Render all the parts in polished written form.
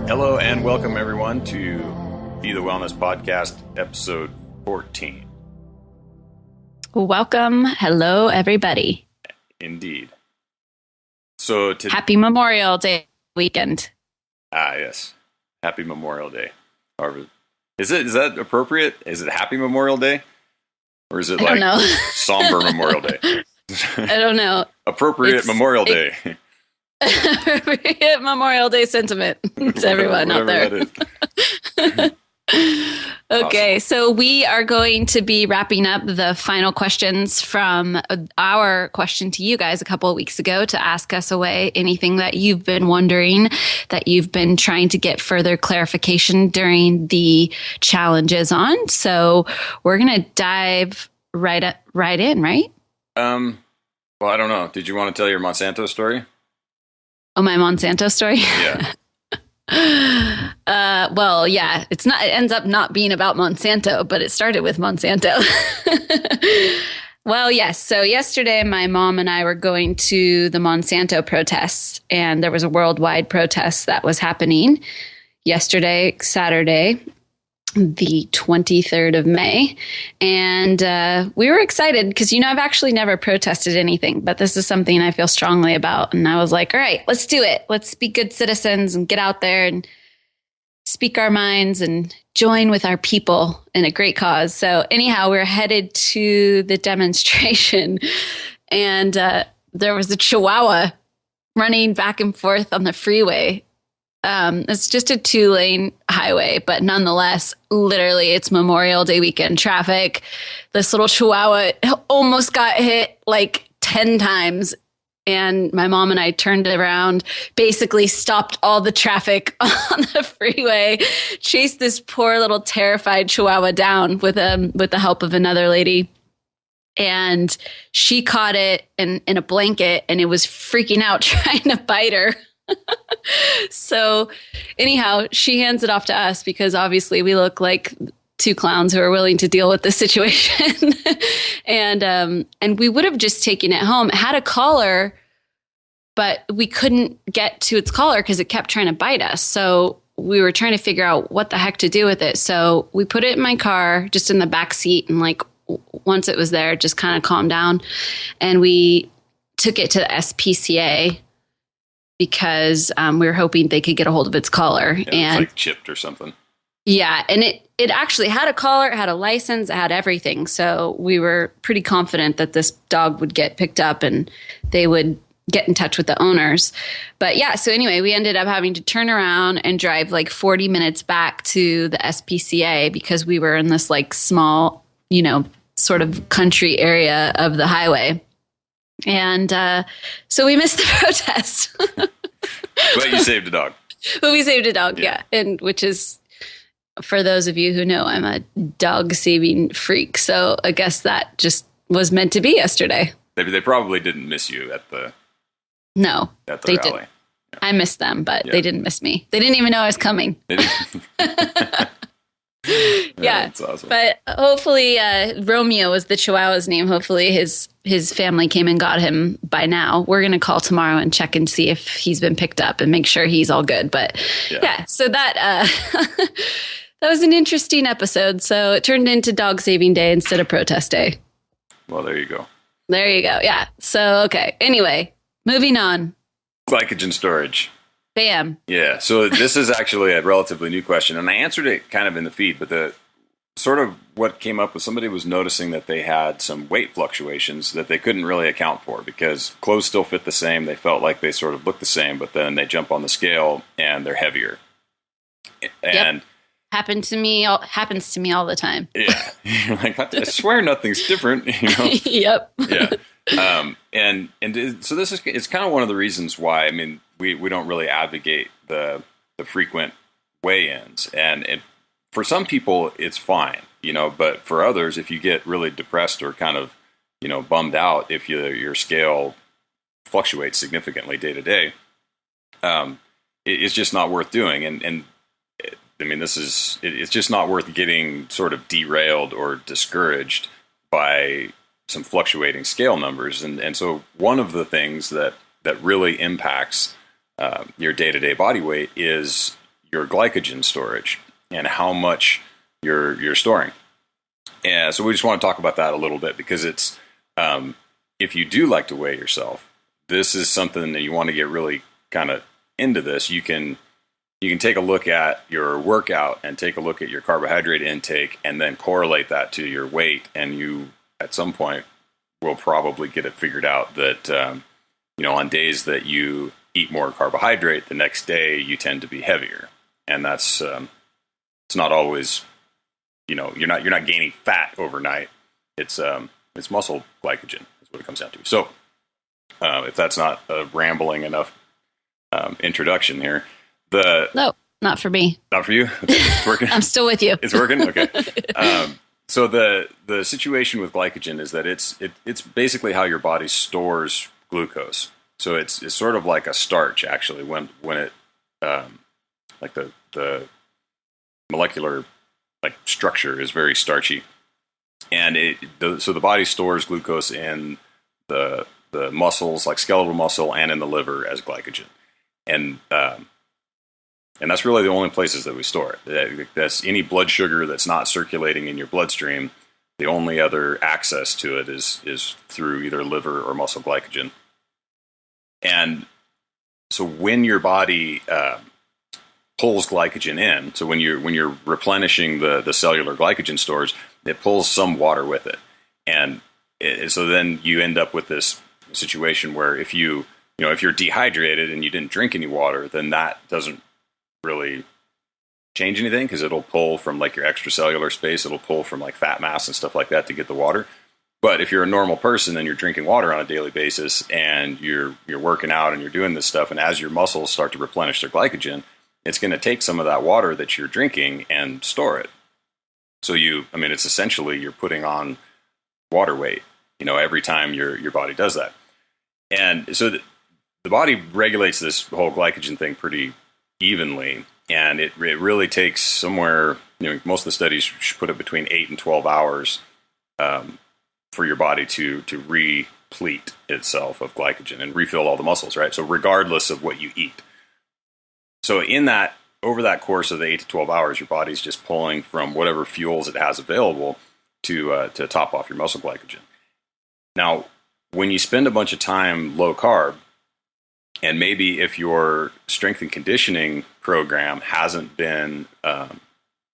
Hello and welcome everyone to Beethewellness podcast, episode 14. Welcome. Hello, everybody. Indeed. So Happy Memorial Day weekend. Yes. Happy Memorial Day. However, is that appropriate? Is it Happy Memorial Day? Or is it like somber Memorial Day? I don't know. Appropriate Memorial Day. Appropriate Memorial Day sentiment to everyone out there. Okay, awesome. So we are going to be wrapping up the final questions from our question to you guys a couple of weeks ago to ask us away anything that you've been wondering, that you've been trying to get further clarification during the challenges on. So we're going to dive right in, right? Well, I don't know. Did you want to tell your Monsanto story? Oh, my Monsanto story? Yeah. Well, yeah, it ends up not being about Monsanto, but it started with Monsanto. Well, yes. So yesterday, my mom and I were going to the Monsanto protests, and there was a worldwide protest that was happening yesterday, Saturday, the 23rd of May. And we were excited because, I've actually never protested anything, but this is something I feel strongly about. And I was like, all right, let's do it. Let's be good citizens and get out there and speak our minds and join with our people in a great cause. So anyhow, we're headed to the demonstration, and there was a Chihuahua running back and forth on the freeway. It's just a 2-lane highway, but nonetheless, literally it's Memorial Day weekend traffic. This little Chihuahua almost got hit like 10 times. And my mom and I turned around, basically stopped all the traffic on the freeway, chased this poor little terrified Chihuahua down with the help of another lady. And she caught it in a blanket, and it was freaking out trying to bite her. So anyhow, she hands it off to us because obviously we look like two clowns who are willing to deal with the situation. And we would have just taken it home. It had a collar, but we couldn't get to its collar because it kept trying to bite us. So we were trying to figure out what the heck to do with it. So we put it in my car, just in the back seat. And once it was there, it just kind of calmed down. And we took it to the SPCA because we were hoping they could get a hold of its collar. Yeah, and it's like chipped or something. Yeah, and it actually had a collar, it had a license, it had everything. So we were pretty confident that this dog would get picked up and they would get in touch with the owners. But yeah, so anyway, we ended up having to turn around and drive 40 minutes back to the SPCA because we were in this small, sort of country area of the highway. And so we missed the protest. But you saved a dog. But we saved a dog, yeah. And which is, for those of you who know, I'm a dog saving freak. So I guess that just was meant to be yesterday. They probably didn't miss you at the No, at the they rally. didn't. Yeah. I missed them, but they didn't miss me. They didn't even know I was coming. Yeah, that's awesome. But hopefully Romeo was the Chihuahua's name. Hopefully his family came and got him by now. We're going to call tomorrow and check and see if he's been picked up and make sure he's all good. But yeah so that that was an interesting episode. So it turned into dog saving day instead of protest day. Well, there you go. There you go. Yeah. So, okay. Anyway, moving on. Glycogen storage. Bam. Yeah. So this is actually a relatively new question, and I answered it kind of in the feed, but the sort of what came up was somebody was noticing that they had some weight fluctuations that they couldn't really account for because clothes still fit the same. They felt like they sort of look the same, but then they jump on the scale and they're heavier. And happens to me all the time. Yeah. You're like, I swear nothing's different. Yep. Yeah. And so it's kind of one of the reasons why, we don't really advocate the frequent weigh-ins, and for some people it's fine, but for others, if you get really depressed or kind of, bummed out, if your scale fluctuates significantly day to day, it's just not worth doing. And it's just not worth getting sort of derailed or discouraged by some fluctuating scale numbers. And so one of the things that really impacts your day-to-day body weight is your glycogen storage and how much you're storing. And so we just want to talk about that a little bit, because it's if you do like to weigh yourself, this is something that you want to get really kind of into this. You can take a look at your workout and take a look at your carbohydrate intake and then correlate that to your weight. And you, at some point, will probably get it figured out that, on days that you eat more carbohydrate, the next day you tend to be heavier. And that's, it's not always, you're not gaining fat overnight. It's muscle glycogen is what it comes down to. So, if that's not a rambling enough introduction here, no, not for me. Not for you? It's working? I'm still with you. It's working? Okay. So the situation with glycogen is that it's basically how your body stores glucose. So it's sort of like a starch, actually, when it like the molecular structure is very starchy, and so the body stores glucose in the muscles, like skeletal muscle, and in the liver as glycogen, and that's really the only places that we store it. That's any blood sugar that's not circulating in your bloodstream. The only other access to it is through either liver or muscle glycogen. And so when your body pulls glycogen in, so when you're replenishing the cellular glycogen stores, it pulls some water with it, and so then you end up with this situation where if you're dehydrated and you didn't drink any water, then that doesn't really change anything, because it'll pull from your extracellular space, it'll pull from fat mass and stuff like that to get the water. But if you're a normal person and you're drinking water on a daily basis and you're working out and you're doing this stuff, and as your muscles start to replenish their glycogen, it's going to take some of that water that you're drinking and store it. So it's essentially you're putting on water weight, every time your body does that. And so the body regulates this whole glycogen thing pretty evenly, and it really takes somewhere, most of the studies should put it between 8 and 12 hours for your body to replete itself of glycogen and refill all the muscles, right? So regardless of what you eat. So over that course of the 8 to 12 hours, your body's just pulling from whatever fuels it has available to top off your muscle glycogen. Now, when you spend a bunch of time low carb, and maybe if your strength and conditioning program hasn't been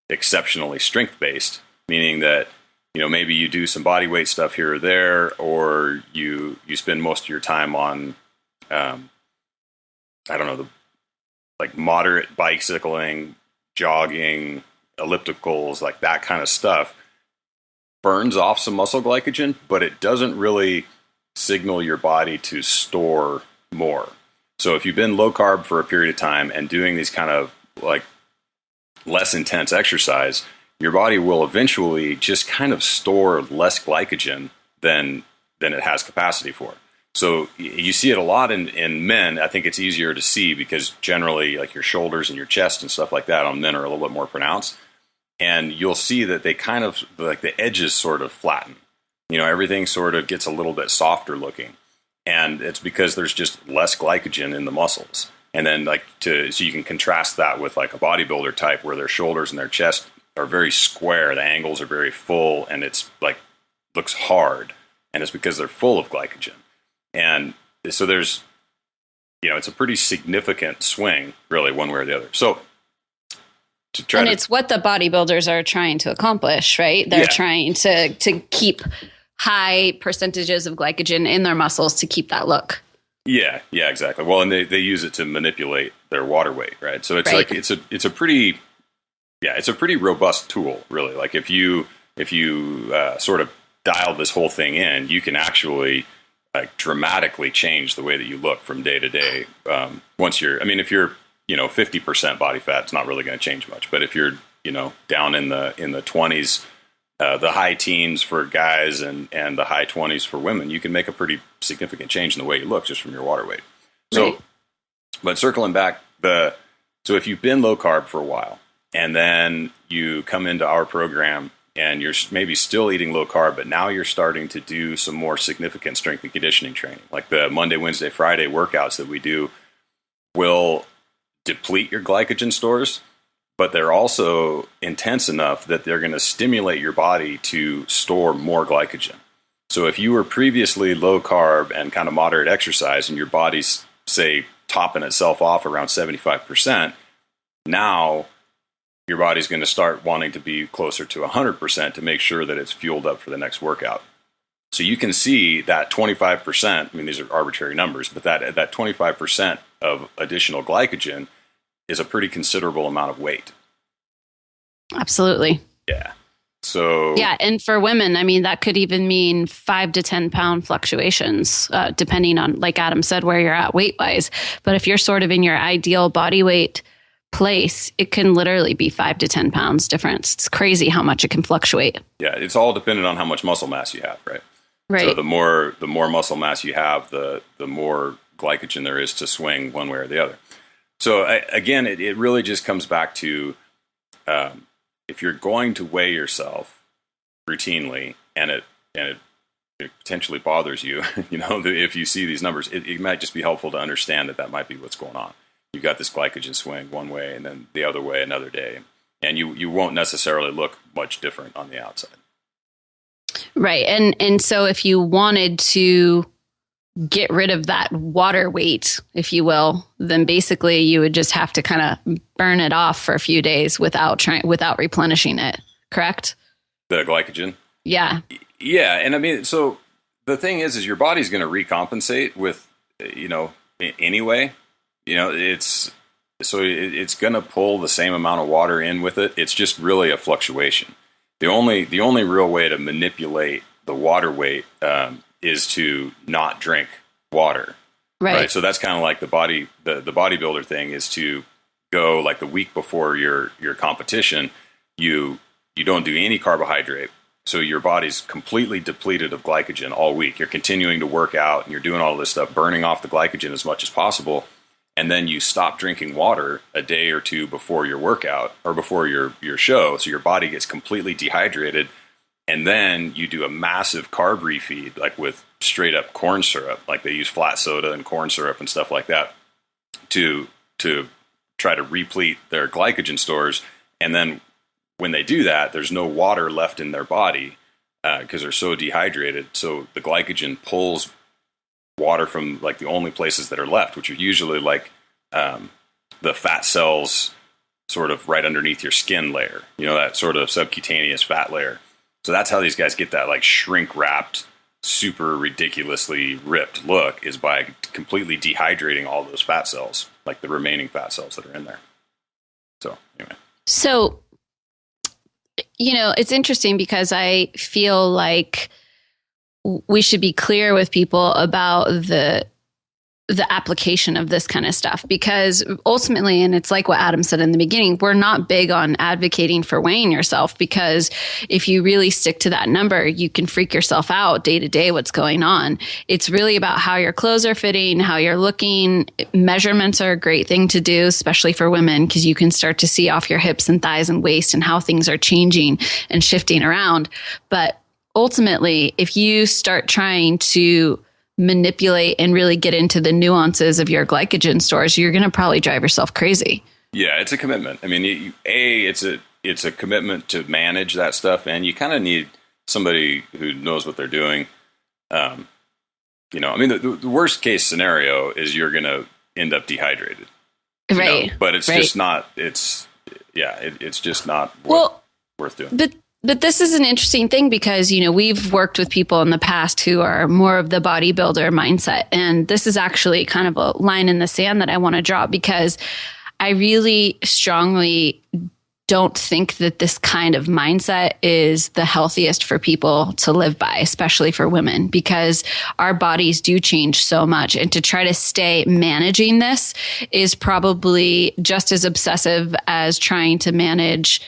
exceptionally strength-based, meaning that maybe you do some body weight stuff here or there, or you spend most of your time on moderate bicycling, jogging, ellipticals, like that kind of stuff, burns off some muscle glycogen, but it doesn't really signal your body to store more. So if you've been low carb for a period of time and doing these kind of less intense exercise, your body will eventually just kind of store less glycogen than it has capacity for. So you see it a lot in men. I think it's easier to see because generally your shoulders and your chest and stuff like that on men are a little bit more pronounced. And you'll see that they kind of, the edges sort of flatten. Everything sort of gets a little bit softer looking. And it's because there's just less glycogen in the muscles. And then so you can contrast that with a bodybuilder type where their shoulders and their chest are very square. The angles are very full and it's looks hard. And it's because they're full of glycogen. And so there's, it's a pretty significant swing, really, one way or the other. So it's what the bodybuilders are trying to accomplish, right? They're trying to keep high percentages of glycogen in their muscles to keep that look. Yeah, exactly. Well, and they use it to manipulate their water weight, right? So it's it's a pretty robust tool, really. If you sort of dial this whole thing in, you can actually dramatically change the way that you look from day to day. If you're 50% body fat, it's not really going to change much. But if you're down in the 20s, the high teens for guys and the high 20s for women, you can make a pretty significant change in the way you look just from your water weight. So, right. But circling back, so if you've been low carb for a while and then you come into our program and you're maybe still eating low carb, but now you're starting to do some more significant strength and conditioning training, like the Monday, Wednesday, Friday workouts that we do will deplete your glycogen stores, but they're also intense enough that they're going to stimulate your body to store more glycogen. So if you were previously low carb and kind of moderate exercise and your body's, say, topping itself off around 75%, now your body's going to start wanting to be closer to 100% to make sure that it's fueled up for the next workout. So you can see that 25%, I mean, these are arbitrary numbers, but that 25% of additional glycogen is a pretty considerable amount of weight. Absolutely. Yeah. So yeah, and for women, I mean, that could even mean 5 to 10 pound fluctuations, depending on, like Adam said, where you're at weight wise. But if you're sort of in your ideal body weight place, it can literally be 5 to 10 pounds difference. It's crazy how much it can fluctuate. Yeah, it's all dependent on how much muscle mass you have, right? Right. So the more muscle mass you have, the more glycogen there is to swing one way or the other. So again, it really just comes back to if you're going to weigh yourself routinely and it potentially bothers you, if you see these numbers, it might just be helpful to understand that might be what's going on. You've got this glycogen swing one way and then the other way another day, and you won't necessarily look much different on the outside. Right. And so if you wanted to get rid of that water weight, if you will, then basically you would just have to kind of burn it off for a few days without replenishing it. Correct? The glycogen? Yeah. Yeah. And I mean, so the thing is your body's going to recompensate with, anyway, it's going to pull the same amount of water in with it. It's just really a fluctuation. The only real way to manipulate the water weight is to not drink water. Right. So that's kind of like the bodybuilder thing is to go like the week before your competition, you don't do any carbohydrate. So your body's completely depleted of glycogen all week. You're continuing to work out and you're doing all this stuff, burning off the glycogen as much as possible. And then you stop drinking water a day or two before your workout or before your show. So your body gets completely dehydrated. And then you do a massive carb refeed, like with straight up corn syrup, like they use flat soda and corn syrup and stuff like that to try to replete their glycogen stores. And then when they do that, there's no water left in their body because they're so dehydrated. So the glycogen pulls water from like the only places that are left, which are usually like the fat cells sort of right underneath your skin layer, that sort of subcutaneous fat layer. So that's how these guys get that like shrink wrapped, super ridiculously ripped look is by completely dehydrating all those fat cells, like the remaining fat cells that are in there. So anyway. So, it's interesting because I feel like we should be clear with people about the application of this kind of stuff, because ultimately, and it's like what Adam said in the beginning, we're not big on advocating for weighing yourself, because if you really stick to that number, you can freak yourself out day to day what's going on. It's really about how your clothes are fitting, how you're looking. Measurements are a great thing to do, especially for women, because you can start to see off your hips and thighs and waist and how things are changing and shifting around. But ultimately, if you start trying to manipulate and really get into the nuances of your glycogen stores, you're going to probably drive yourself crazy. Yeah, it's a commitment. I mean, it's a commitment to manage that stuff, and you kind of need somebody who knows what they're doing. I mean, the worst case scenario is you're going to end up dehydrated, right? But it's just not. It's just not worth doing. But this is an interesting thing because, we've worked with people in the past who are more of the bodybuilder mindset. And this is actually kind of a line in the sand that I want to draw, because I really strongly don't think that this kind of mindset is the healthiest for people to live by, especially for women, because our bodies do change so much. And to try to stay managing this is probably just as obsessive as trying to manage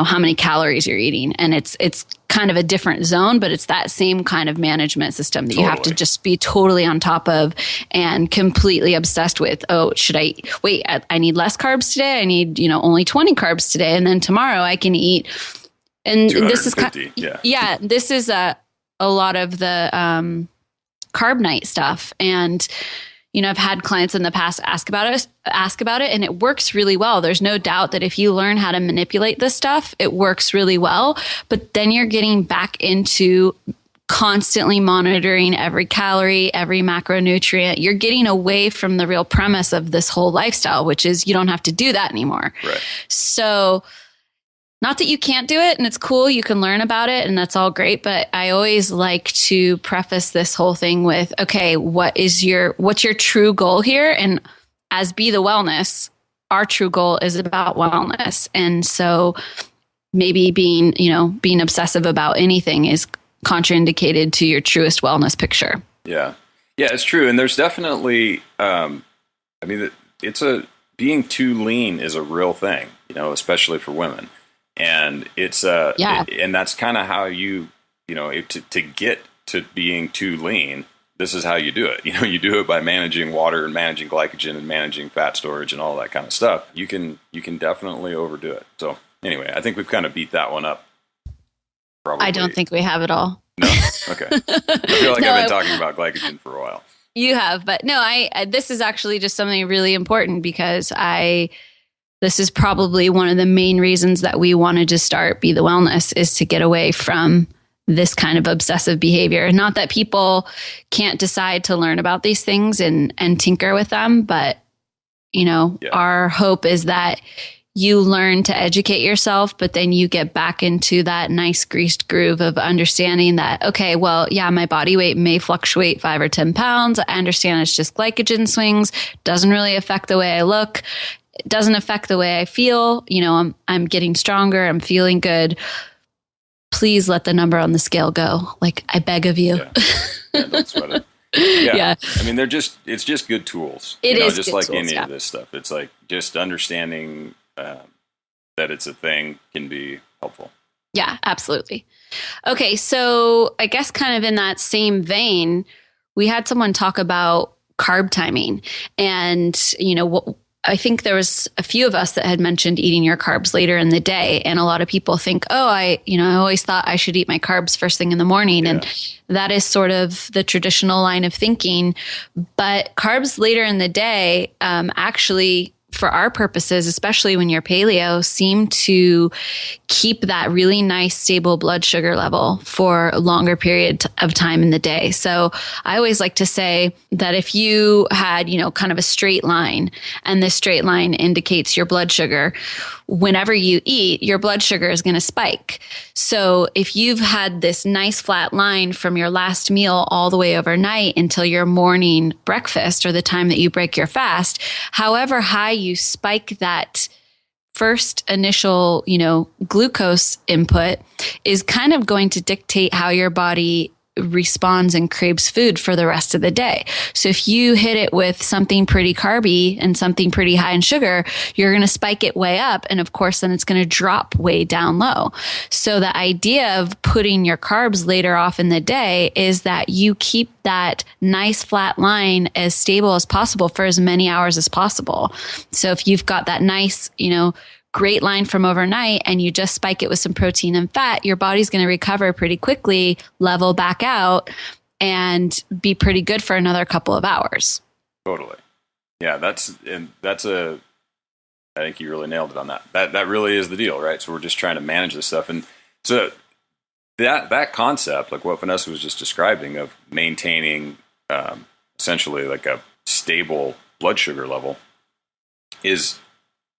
how many calories you're eating. And it's kind of a different zone, but it's that same kind of management system that you have to just be totally on top of and completely obsessed with. Oh, I need less carbs today. I need, only 20 carbs today. And then tomorrow I can eat. And this is this is a lot of the carb night stuff. And I've had clients in the past ask about it, and it works really well. There's no doubt that if you learn how to manipulate this stuff, it works really well. But then you're getting back into constantly monitoring every calorie, every macronutrient. You're getting away from the real premise of this whole lifestyle, which is you don't have to do that anymore. Right. So not that you can't do it and it's cool, you can learn about it and that's all great. But I always like to preface this whole thing with, okay, what's your true goal here? And as Beethewellness, our true goal is about wellness. And so maybe being obsessive about anything is contraindicated to your truest wellness picture. Yeah, it's true. And there's definitely, being too lean is a real thing, especially for women. And it's, and that's kind of how to get to being too lean. This is how you do it. You do it by managing water and managing glycogen and managing fat storage and all that kind of stuff. You can definitely overdo it. So anyway, I think we've kind of beat that one up. Probably. I don't think we have it all. No? Okay. I feel like I've been talking about glycogen for a while. You have, but no, this is actually just something really important because this is probably one of the main reasons that we wanted to start Beethewellness is to get away from this kind of obsessive behavior. Not that people can't decide to learn about these things and tinker with them, but our hope is that you learn to educate yourself, but then you get back into that nice greased groove of understanding that, okay, well, yeah, my body weight may fluctuate 5 or 10 pounds. I understand it's just glycogen swings. Doesn't really affect the way I look. It doesn't affect the way I feel. I'm getting stronger. I'm feeling good. Please let the number on the scale go. Like, I beg of you. Yeah, don't sweat it. Yeah. I mean, it's just good tools. It is just good like tools, any of this stuff. It's like just understanding that it's a thing can be helpful. Yeah, absolutely. Okay. So I guess kind of in that same vein, we had someone talk about carb timing and, I think there was a few of us that had mentioned eating your carbs later in the day. And a lot of people think, I always thought I should eat my carbs first thing in the morning. Yeah. And that is sort of the traditional line of thinking. But carbs later in the day, actually, for our purposes, especially when you're paleo, seem to keep that really nice stable blood sugar level for a longer period of time in the day. So I always like to say that if you had, kind of a straight line and this straight line indicates your blood sugar, whenever you eat, your blood sugar is going to spike. So if you've had this nice flat line from your last meal all the way overnight until your morning breakfast or the time that you break your fast, however high you spike that first initial, glucose input is kind of going to dictate how your body responds and craves food for the rest of the day. So if you hit it with something pretty carby and something pretty high in sugar, you're going to spike it way up. And of course, then it's going to drop way down low. So the idea of putting your carbs later off in the day is that you keep that nice flat line as stable as possible for as many hours as possible. So if you've got that nice, great line from overnight and you just spike it with some protein and fat, your body's going to recover pretty quickly, level back out, and be pretty good for another couple of hours. Totally. Yeah, I think you really nailed it on that. That really is the deal, right? So we're just trying to manage this stuff. And so that concept, like what Vanessa was just describing of maintaining essentially like a stable blood sugar level is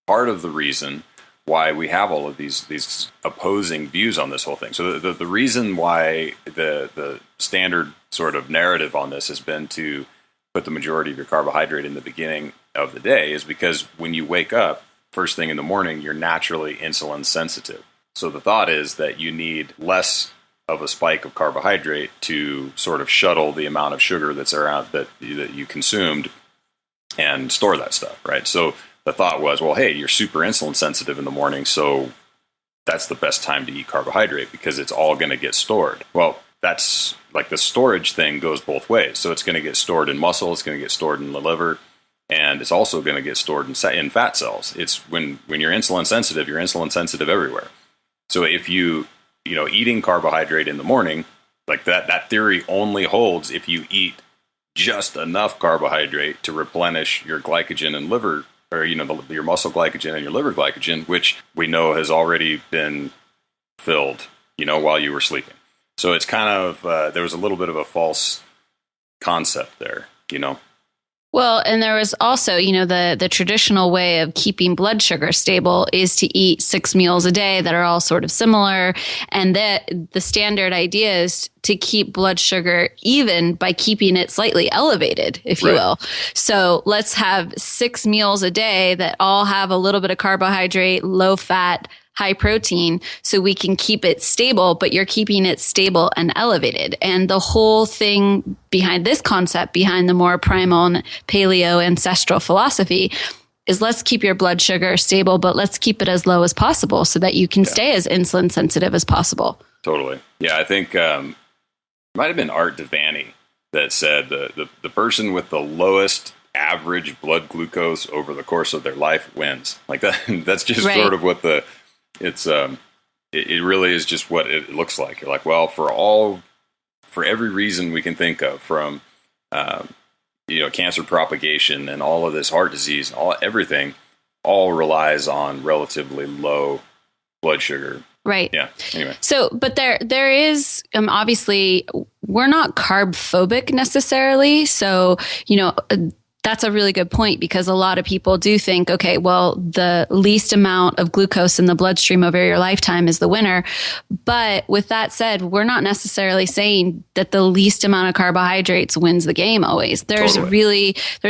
part of the reason why we have all of these opposing views on this whole thing. So the reason why the standard sort of narrative on this has been to put the majority of your carbohydrate in the beginning of the day is because when you wake up first thing in the morning, you're naturally insulin sensitive. So the thought is that you need less of a spike of carbohydrate to sort of shuttle the amount of sugar that's around that you consumed and store that stuff, right? So the thought was, well, hey, you're super insulin sensitive in the morning, so that's the best time to eat carbohydrate because it's all going to get stored. Well, that's like the storage thing goes both ways. So it's going to get stored in muscle, it's going to get stored in the liver, and it's also going to get stored in fat cells. It's when you're insulin sensitive everywhere. So if eating carbohydrate in the morning, like that theory only holds if you eat just enough carbohydrate to replenish your glycogen and liver, or your muscle glycogen and your liver glycogen, which we know has already been filled, while you were sleeping. So it's kind of there was a little bit of a false concept there, Well, and there was also, the traditional way of keeping blood sugar stable is to eat 6 meals a day that are all sort of similar. And that the standard idea is to keep blood sugar even by keeping it slightly elevated, if you will. So let's have 6 meals a day that all have a little bit of carbohydrate, low fat, high protein, so we can keep it stable, but you're keeping it stable and elevated. And the whole thing behind this concept, behind the more primal and paleo ancestral philosophy, is let's keep your blood sugar stable, but let's keep it as low as possible so that you can stay as insulin sensitive as possible. Totally. Yeah, I think it might have been Art Devaney that said the person with the lowest average blood glucose over the course of their life wins. Like that. That's just sort of what it really is just what it looks like. You're like, well, for every reason we can think of, from cancer propagation and all of this heart disease, everything all relies on relatively low blood sugar. Right. Yeah. Anyway. So, but there is obviously we're not carb phobic necessarily. So, that's a really good point, because a lot of people do think, okay, well, the least amount of glucose in the bloodstream over your lifetime is the winner. But with that said, we're not necessarily saying that the least amount of carbohydrates wins the game always. There's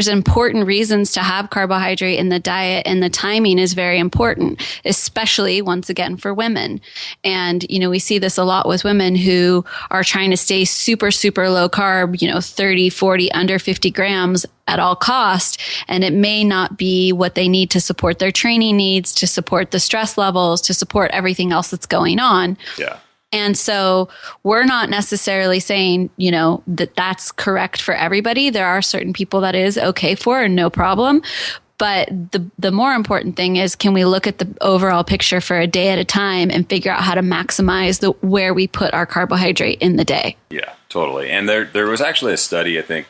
important reasons to have carbohydrate in the diet, and the timing is very important, especially once again for women. And, we see this a lot with women who are trying to stay super, super low carb, 30, 40, under 50 grams at all cost. And it may not be what they need to support their training needs, to support the stress levels, to support everything else that's going on. Yeah. And so we're not necessarily saying, that that's correct for everybody. There are certain people that is okay for, and no problem. But the more important thing is, can we look at the overall picture for a day at a time and figure out how to maximize where we put our carbohydrate in the day? Yeah, totally. And there was actually a study, I think,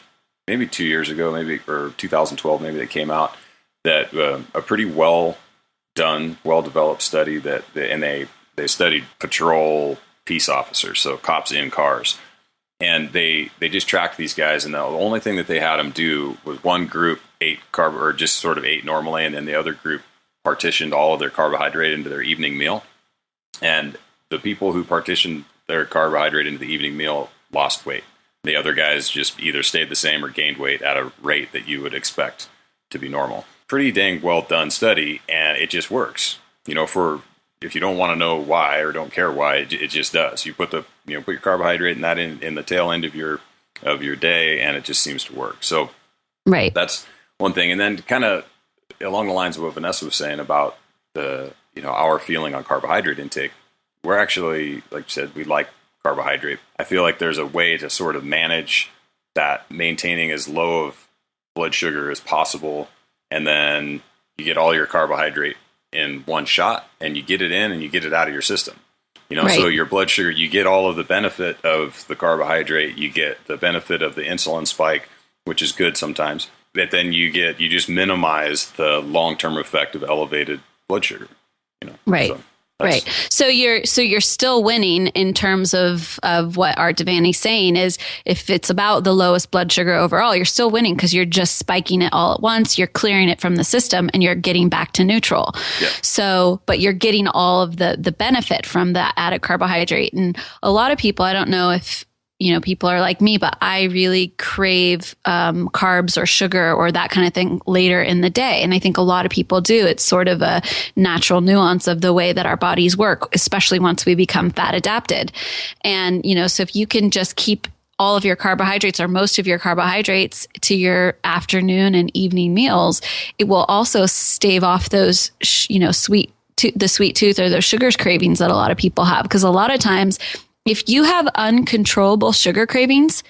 maybe 2 years ago, or 2012, maybe, that came out that a pretty well developed study and they studied patrol peace officers, so cops in cars, and they just tracked these guys, and the only thing that they had them do was one group ate carb, or just sort of ate normally, and then the other group partitioned all of their carbohydrate into their evening meal, and the people who partitioned their carbohydrate into the evening meal lost weight. The other guys just either stayed the same or gained weight at a rate that you would expect to be normal. Pretty dang well done study, and it just works. If you don't want to know why or don't care why, it just does. You put your carbohydrate in the tail end of your day, and it just seems to work. So that's one thing. And then kind of along the lines of what Vanessa was saying about our feeling on carbohydrate intake, we're actually, like you said, we like carbohydrate. I feel like there's a way to sort of manage that, maintaining as low of blood sugar as possible, and then you get all your carbohydrate in one shot, and you get it in and you get it out of your system. So your blood sugar, you get all of the benefit of the carbohydrate, you get the benefit of the insulin spike, which is good sometimes, but then you just minimize the long-term effect of elevated blood sugar. Right. Right. So you're still winning in terms of what Art Devaney's saying is, if it's about the lowest blood sugar overall, you're still winning because you're just spiking it all at once. You're clearing it from the system and you're getting back to neutral. Yeah. So, but you're getting all of the benefit from that added carbohydrate. And a lot of people, I don't know if people are like me, but I really crave carbs or sugar or that kind of thing later in the day. And I think a lot of people do. It's sort of a natural nuance of the way that our bodies work, especially once we become fat adapted. And, so if you can just keep all of your carbohydrates or most of your carbohydrates to your afternoon and evening meals, it will also stave off those, the sweet tooth or those sugar cravings that a lot of people have. Because a lot of times, if you have uncontrollable sugar cravings,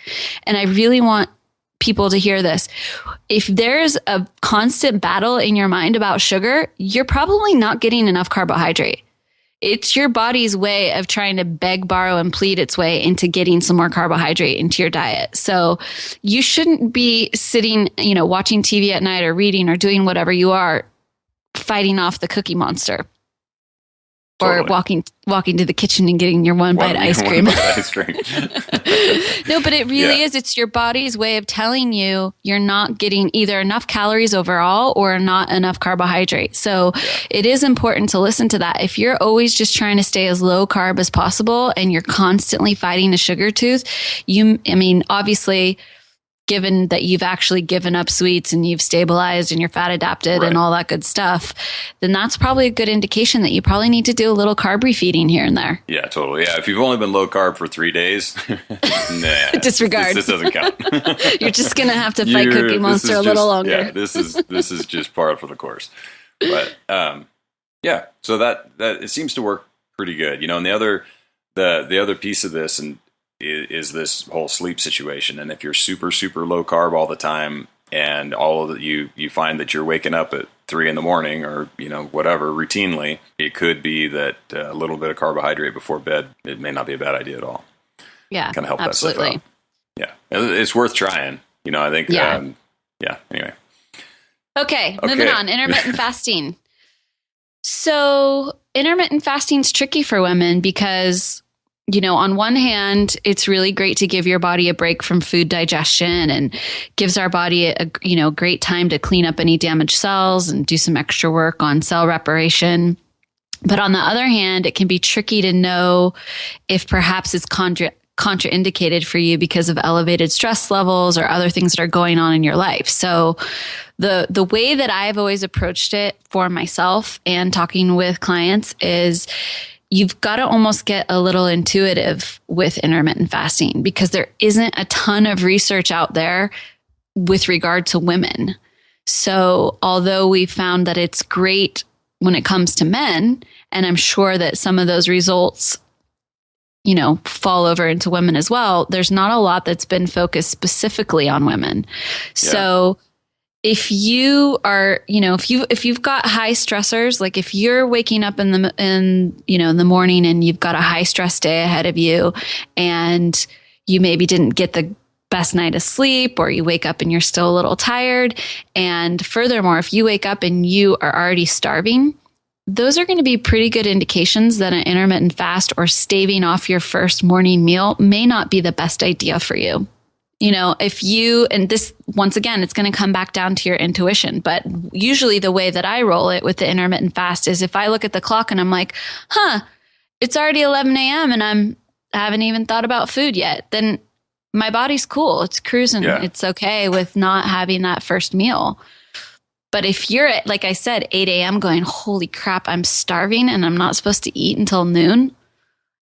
and I really want people to hear this, if there's a constant battle in your mind about sugar, you're probably not getting enough carbohydrate. it's your body's way of trying to beg, borrow, and plead its way into getting some more carbohydrate into your diet. So you shouldn't be sitting, watching TV at night or reading or doing whatever you are, fighting off the Cookie Monster. Totally. Or walking to the kitchen and getting your one bite ice cream. No, but it really is. It's your body's way of telling you you're not getting either enough calories overall or not enough carbohydrate. So it is important to listen to that. If you're always just trying to stay as low carb as possible and you're constantly fighting a sugar tooth, obviously, given that you've actually given up sweets and you've stabilized and you're fat adapted and all that good stuff, then that's probably a good indication that you probably need to do a little carb refeeding here and there. Yeah, totally. Yeah, if you've only been low carb for 3 days, disregard. This doesn't count. You're just going to have to fight Cookie Monster a little longer. Yeah, this is just par for the course. But so that it seems to work pretty good. And the other piece of this is this whole sleep situation. And if you're super, super low carb all the time and you find that you're waking up at 3 a.m. or, whatever, routinely, it could be that a little bit of carbohydrate before bed, it may not be a bad idea at all. Yeah, kind of help absolutely. That stuff out. Yeah. It's worth trying. I think, anyway. Okay, moving on. Intermittent fasting. So intermittent fasting is tricky for women because on one hand, it's really great to give your body a break from food digestion and gives our body a great time to clean up any damaged cells and do some extra work on cell reparation. But on the other hand, it can be tricky to know if perhaps it's contraindicated for you because of elevated stress levels or other things that are going on in your life. So the way that I've always approached it for myself and talking with clients is you've got to almost get a little intuitive with intermittent fasting because there isn't a ton of research out there with regard to women. So although we found that it's great when it comes to men, and I'm sure that some of those results, fall over into women as well, there's not a lot that's been focused specifically on women. Yeah. So if you are, if you've got high stressors, like if you're waking up in the morning and you've got a high stress day ahead of you and you maybe didn't get the best night of sleep or you wake up and you're still a little tired. And furthermore, if you wake up and you are already starving, those are going to be pretty good indications that an intermittent fast or staving off your first morning meal may not be the best idea for you. If you, and this, once again, it's going to come back down to your intuition, but usually the way that I roll it with the intermittent fast is if I look at the clock and I'm like, it's already 11 a.m. and I haven't even thought about food yet, then my body's cool. It's cruising. Yeah. It's okay with not having that first meal. But if you're at, like I said, 8 a.m. going, holy crap, I'm starving and I'm not supposed to eat until noon.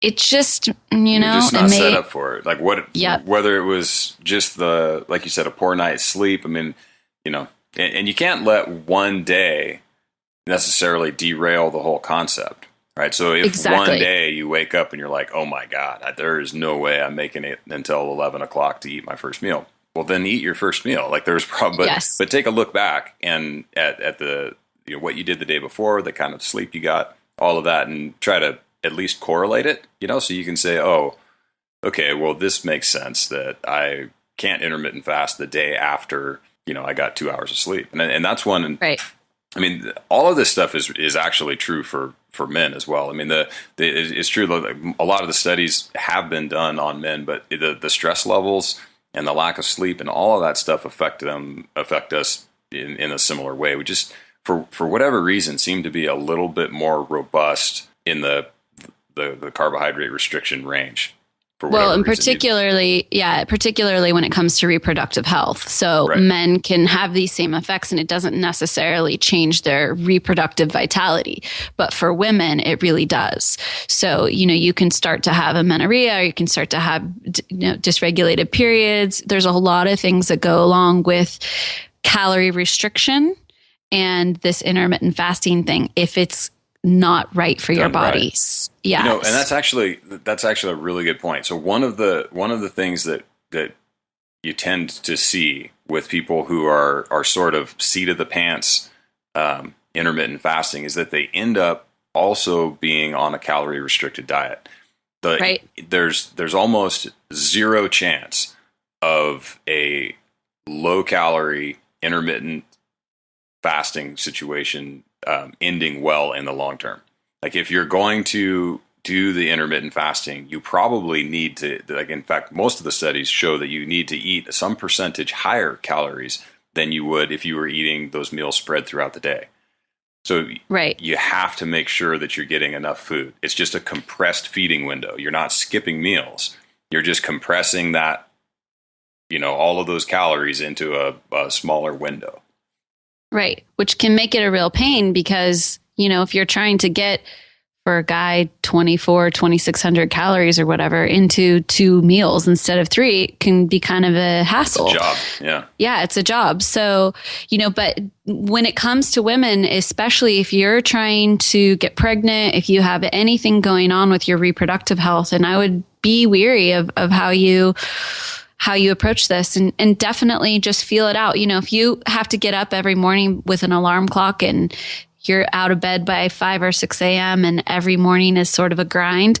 It's just, you're just not set up for it. Like whether it was just like you said, a poor night's sleep. And you can't let one day necessarily derail the whole concept, right? So if one day you wake up and you're like, oh my God, there is no way I'm making it until 11 o'clock to eat my first meal. Well, then eat your first meal. Like there's probably, but take a look back and at the, what you did the day before, the kind of sleep you got, all of that, and try to at least correlate it, so you can say, oh, okay, well, this makes sense that I can't intermittent fast the day after, I got 2 hours of sleep. And that's one. Right. I mean, all of this stuff is actually true for men as well. I mean, it's true that a lot of the studies have been done on men, but the stress levels and the lack of sleep and all of that stuff affect us in a similar way. We just, for whatever reason, seem to be a little bit more robust in the carbohydrate restriction range. And particularly when it comes to reproductive health. So men can have these same effects and it doesn't necessarily change their reproductive vitality. But for women, it really does. So, you can start to have amenorrhea, or you can start to have dysregulated periods. There's a lot of things that go along with calorie restriction and this intermittent fasting thing if it's not right for your bodies. Yeah. And that's actually a really good point. So one of the things that you tend to see with people who are sort of seat of the pants intermittent fasting is that they end up also being on a calorie restricted diet. Right. There's almost zero chance of a low calorie intermittent fasting situation ending well in the long term. Like if you're going to do the intermittent fasting, you probably need to, like, in fact, most of the studies show that you need to eat some percentage higher calories than you would if you were eating those meals spread throughout the day. So you have to make sure that you're getting enough food. It's just a compressed feeding window. You're not skipping meals. You're just compressing that, all of those calories into a smaller window. Right. Which can make it a real pain because, if you're trying to get, for a guy, 2,600 calories or whatever into 2 meals instead of 3 can be kind of a hassle. It's a job. Yeah. Yeah, it's a job. So, but when it comes to women, especially if you're trying to get pregnant, if you have anything going on with your reproductive health, and I would be weary of how you approach this and definitely just feel it out. If you have to get up every morning with an alarm clock and you're out of bed by 5 or 6 a.m. and every morning is sort of a grind,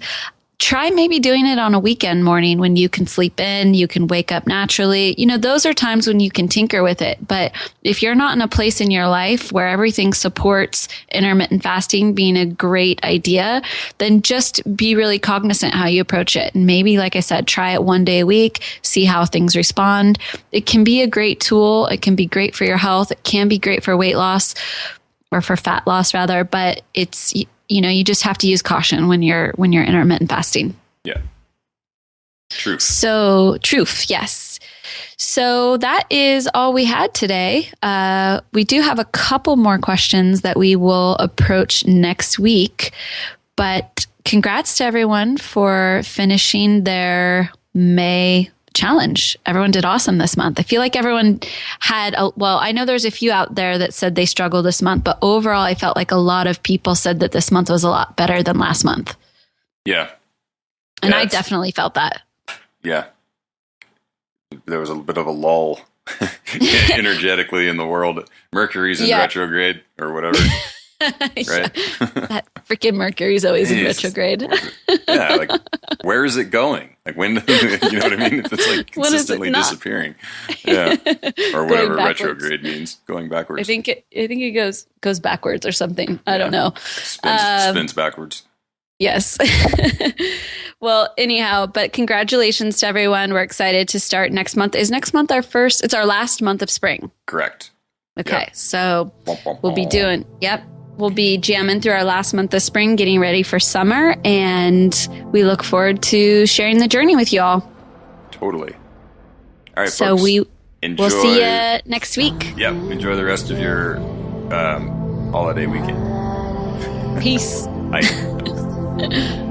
try maybe doing it on a weekend morning when you can sleep in, you can wake up naturally. Those are times when you can tinker with it. But if you're not in a place in your life where everything supports intermittent fasting being a great idea, then just be really cognizant how you approach it. And maybe, like I said, try it 1 day a week, see how things respond. It can be a great tool. It can be great for your health. It can be great for weight loss, or for fat loss rather, but it's, you just have to use caution when you're intermittent fasting. Yeah. Truth. So truth. Yes. So that is all we had today. We do have a couple more questions that we will approach next week, but congrats to everyone for finishing their May challenge. Everyone did awesome this month. I feel like everyone had, I know there's a few out there that said they struggled this month, but overall, I felt like a lot of people said that this month was a lot better than last month. Yeah. And I definitely felt that. Yeah. There was a bit of a lull energetically in the world. Mercury's in retrograde or whatever. Right? That freaking Mercury's always in retrograde. Yeah, like where is it going? Like when you know what I mean? It's like consistently disappearing. Yeah. Or whatever retrograde means, going backwards. I think it goes backwards or something. I don't know. Spins backwards. Yes. Well, anyhow, but congratulations to everyone. We're excited to start next month. Is next month it's our last month of spring? Correct. Okay. Yep. So we'll be jamming through our last month of spring, getting ready for summer, and we look forward to sharing the journey with you all. Totally. All right, so folks, we'll see you next week. Yep. Enjoy the rest of your holiday weekend. Peace. Bye.